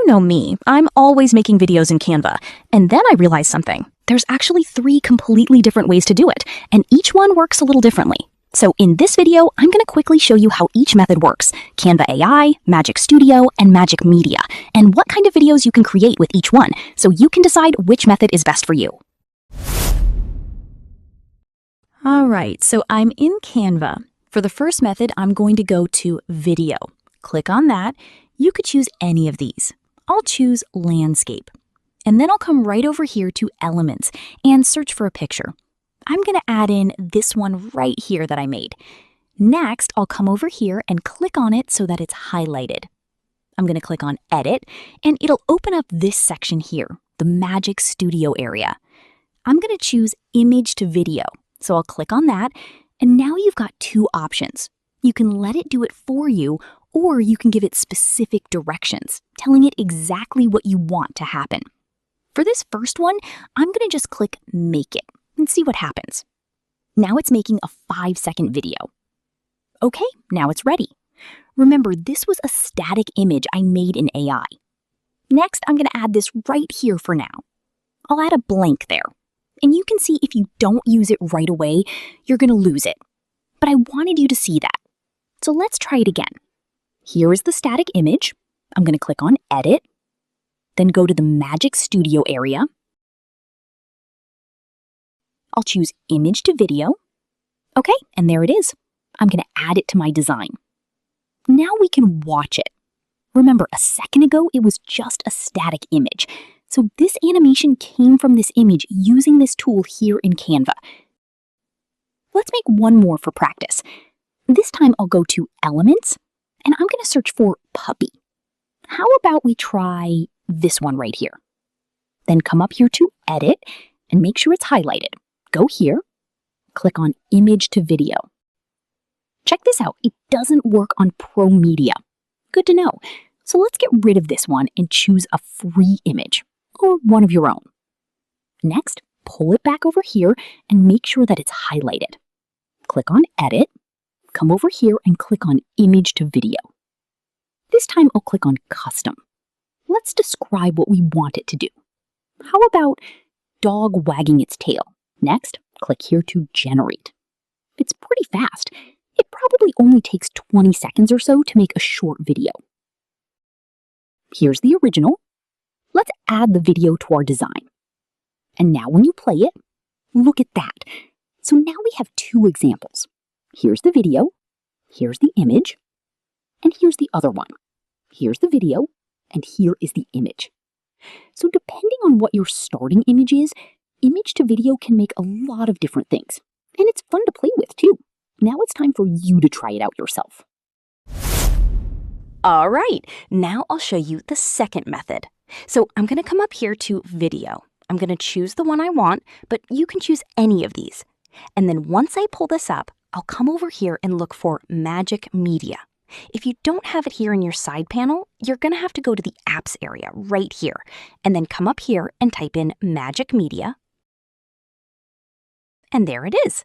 know me, I'm always making videos in Canva. And then I realized something. There's actually 3 completely different ways to do it, and each one works a little differently. So in this video, I'm going to quickly show you how each method works: Canva AI, Magic Studio, and Magic Media, and what kind of videos you can create with each one, so you can decide which method is best for you. Alright, so I'm in Canva. For the first method, I'm going to go to Video. Click on that. You could choose any of these. I'll choose Landscape. And then I'll come right over here to Elements and search for a picture. I'm going to add in this one right here that I made. Next, I'll come over here and click on it so that it's highlighted. I'm going to click on Edit, and it'll open up this section here, the Magic Studio area. I'm going to choose Image to Video, so I'll click on that, and now you've got 2 options. You can let it do it for you, or you can give it specific directions, telling it exactly what you want to happen. For this first one, I'm going to just click Make It and see what happens. Now it's making a 5-second video. Okay, now it's ready. Remember, this was a static image I made in AI. Next, I'm going to add this right here for now. I'll add a blank there. And you can see if you don't use it right away, you're going to lose it. But I wanted you to see that. So let's try it again. Here is the static image. I'm going to click on Edit, then go to the Magic Studio area. I'll choose Image to Video. Okay, and there it is. I'm going to add it to my design. Now we can watch it. Remember, a second ago, it was just a static image. So this animation came from this image using this tool here in Canva. Let's make one more for practice. This time I'll go to Elements, and I'm going to search for Puppy. How about we try this one right here? Then come up here to Edit and make sure it's highlighted. Go here, click on Image to Video. Check this out, it doesn't work on Pro Media. Good to know. So let's get rid of this one and choose a free image, or one of your own. Next, pull it back over here and make sure that it's highlighted. Click on Edit, come over here and click on Image to Video. This time I'll click on Custom. Let's describe what we want it to do. How about dog wagging its tail? Next, click here to Generate. It's pretty fast. It probably only takes 20 seconds or so to make a short video. Here's the original. Let's add the video to our design. And now when you play it, look at that. So now we have 2 examples. Here's the video, here's the image, and here's the other one. Here's the video, and here is the image. So depending on what your starting image is, image to video can make a lot of different things. And it's fun to play with too. Now it's time for you to try it out yourself. All right, now I'll show you the second method. So I'm going to come up here to Video. I'm going to choose the one I want, but you can choose any of these. And then once I pull this up, I'll come over here and look for Magic Media. If you don't have it here in your side panel, you're going to have to go to the Apps area right here, and then come up here and type in Magic Media. And there it is.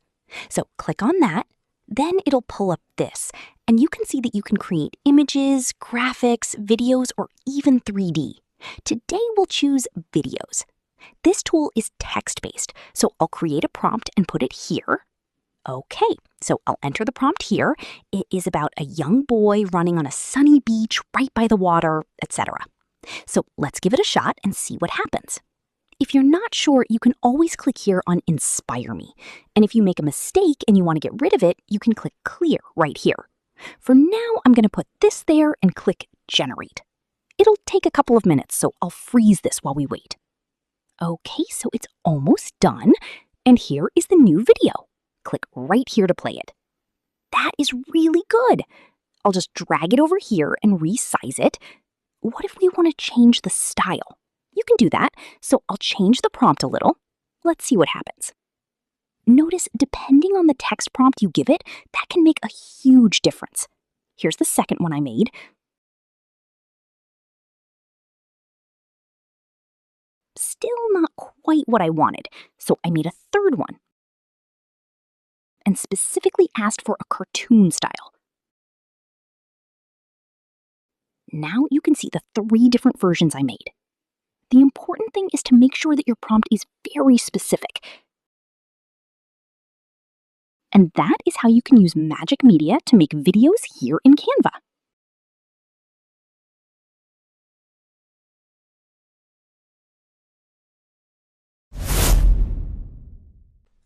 So click on that, then it'll pull up this, and you can see that you can create images, graphics, videos, or even 3D. Today we'll choose videos. This tool is text-based, so I'll create a prompt and put it here. Okay, so I'll enter the prompt here. It is about a young boy running on a sunny beach right by the water, etc. So let's give it a shot and see what happens. If you're not sure, you can always click here on Inspire Me. And if you make a mistake and you want to get rid of it, you can click Clear right here. For now, I'm going to put this there and click Generate. It'll take a couple of minutes, so I'll freeze this while we wait. Okay, so it's almost done. And here is the new video. Click right here to play it. That is really good. I'll just drag it over here and resize it. What if we want to change the style? You can do that, so I'll change the prompt a little. Let's see what happens. Notice, depending on the text prompt you give it, that can make a huge difference. Here's the second one I made. Still not quite what I wanted, so I made a third one. And specifically asked for a cartoon style. Now you can see the 3 different versions I made. The important thing is to make sure that your prompt is very specific. And that is how you can use Magic Media to make videos here in Canva.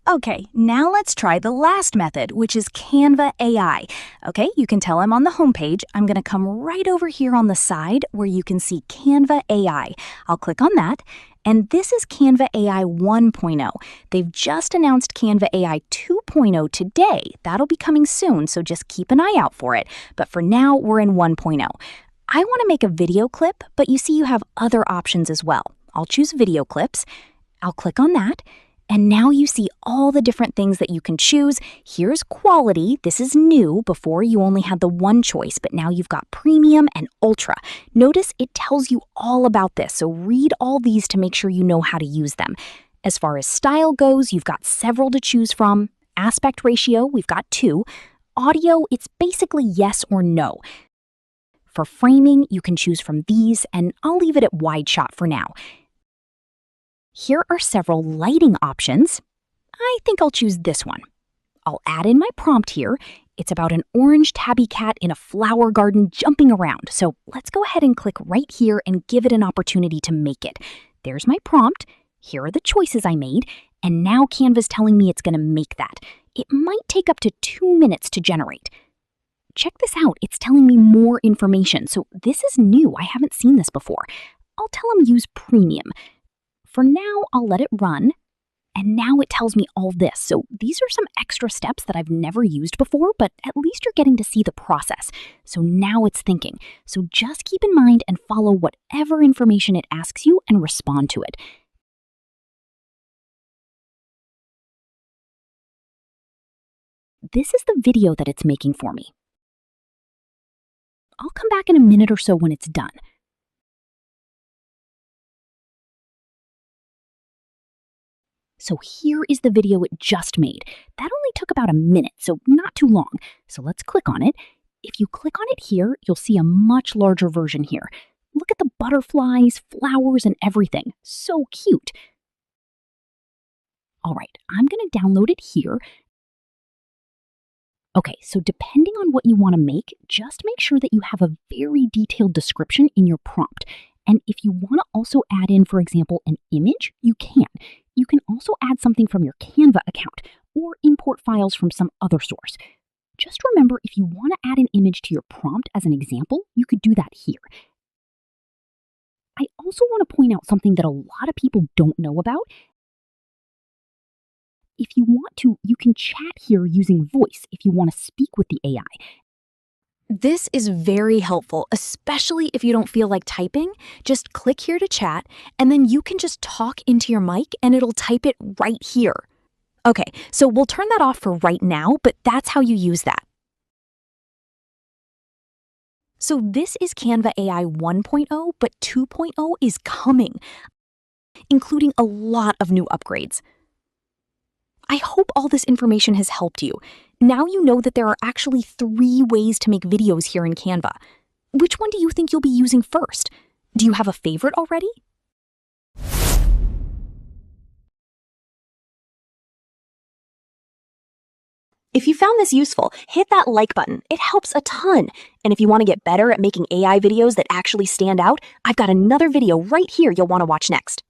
Okay, now let's try the last method, which is Canva AI. Okay, you can tell I'm on the homepage. I'm going to come right over here on the side where you can see Canva AI. I'll click on that, and this is Canva AI 1.0. They've just announced Canva AI 2.0 today. That'll be coming soon, so just keep an eye out for it. But for now, we're in 1.0. I want to make a video clip, but you see you have other options as well. I'll choose video clips. I'll click on that. And now you see all the different things that you can choose. Here's quality. This is new. Before you only had the one choice, but now you've got premium and ultra. Notice it tells you all about this, so read all these to make sure you know how to use them. As far as style goes, you've got several to choose from. Aspect ratio, we've got 2. Audio, it's basically yes or no. For framing, you can choose from these, and I'll leave it at wide shot for now. Here are several lighting options. I think I'll choose this one. I'll add in my prompt here. It's about an orange tabby cat in a flower garden jumping around. So let's go ahead and click right here and give it an opportunity to make it. There's my prompt. Here are the choices I made. And now Canva's telling me it's going to make that. It might take up to 2 minutes to generate. Check this out. It's telling me more information. So this is new. I haven't seen this before. I'll tell him use premium. For now, I'll let it run, and now it tells me all this. So these are some extra steps that I've never used before, but at least you're getting to see the process. So now it's thinking. So just keep in mind and follow whatever information it asks you and respond to it. This is the video that it's making for me. I'll come back in a minute or so when it's done. So here is the video it just made. That only took about a minute, so not too long. So let's click on it. If you click on it here, you'll see a much larger version here. Look at the butterflies, flowers, and everything. So cute. All right, I'm going to download it here. Okay, so depending on what you want to make, just make sure that you have a very detailed description in your prompt. And if you want to also add in, for example, an image, you can. You can also add something from your Canva account or import files from some other source. Just remember, if you want to add an image to your prompt as an example, you could do that here. I also want to point out something that a lot of people don't know about. If you want to, you can chat here using voice if you want to speak with the AI. This is very helpful, especially if you don't feel like typing. Just click here to chat, and then you can just talk into your mic and it'll type it right here. Okay, so we'll turn that off for right now, but that's how you use that. So this is Canva AI 1.0, but 2.0 is coming, including a lot of new upgrades. I hope all this information has helped you. Now you know that there are actually 3 ways to make videos here in Canva. Which one do you think you'll be using first? Do you have a favorite already? If you found this useful, hit that like button. It helps a ton. And if you want to get better at making AI videos that actually stand out, I've got another video right here you'll want to watch next.